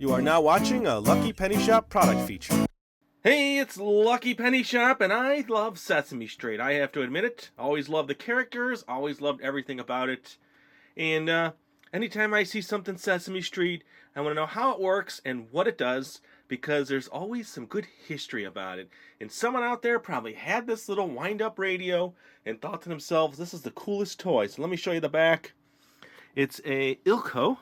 You are now watching a Lucky Penny Shop product feature. Hey, it's Lucky Penny Shop, and I love Sesame Street. I have to admit it. Always loved the characters, always loved everything about it. And anytime I see something Sesame Street, I want to know how it works and what it does, because there's always some good history about it. And someone out there probably had this little wind-up radio and thought to themselves, this is the coolest toy. So let me show you the back. It's a Illco,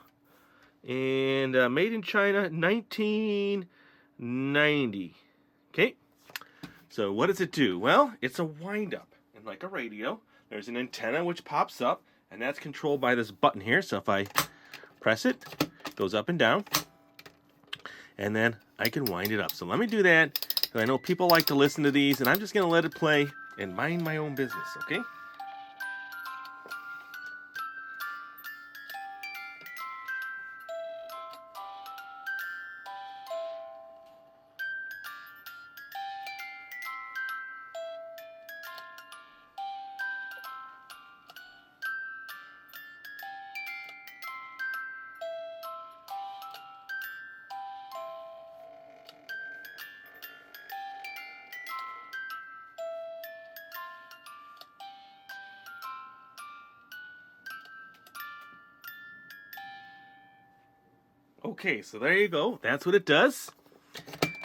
and made in China, 1990. Okay, so what does it do? Well, it's a wind-up, and like a radio, there's an antenna which pops up, and that's controlled by this button here. So if I press it, it goes up and down, and then I can wind it up. So let me do that, because I know people like to listen to these, and I'm just going to let it play and mind my own business, okay? Okay, so there you go. That's what it does.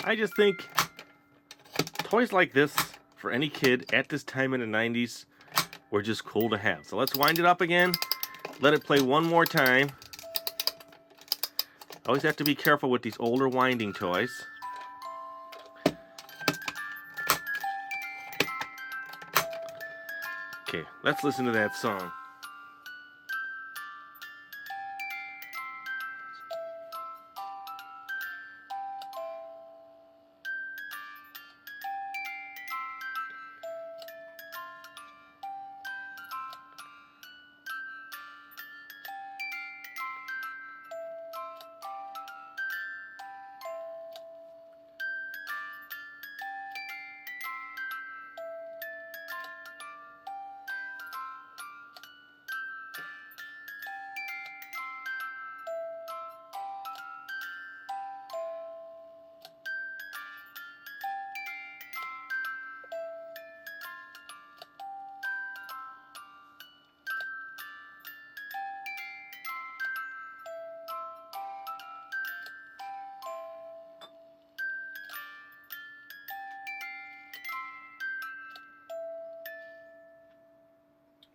I just think toys like this for any kid at this time in the 90s were just cool to have. So let's wind it up again. Let it play one more time. Always have to be careful with these older winding toys. Okay, let's listen to that song.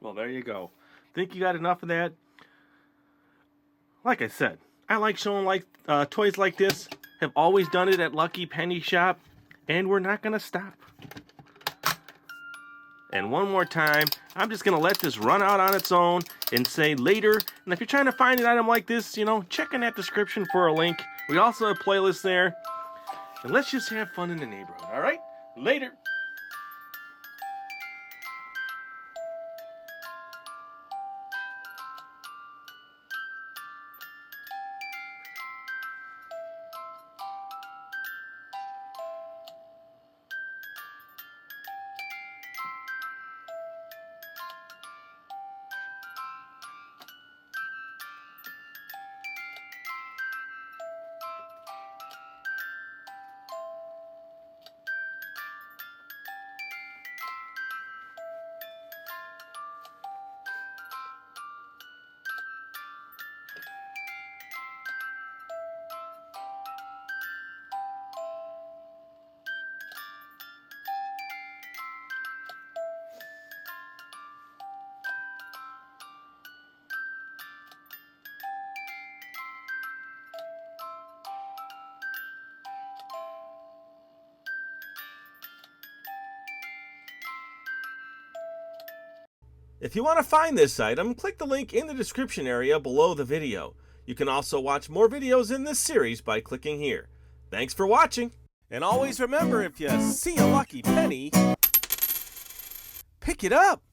Well, there you go. Think you got enough of that? Like I said, I like showing toys like this. Have always done it at Lucky Penny Shop, and we're not going to stop. And one more time, I'm just going to let this run out on its own and say later. And if you're trying to find an item like this, check in that description for a link. We also have playlists there. And let's just have fun in the neighborhood, all right? Later. If you want to find this item, click the link in the description area below the video. You can also watch more videos in this series by clicking here. Thanks for watching. And always remember, if you see a lucky penny, pick it up.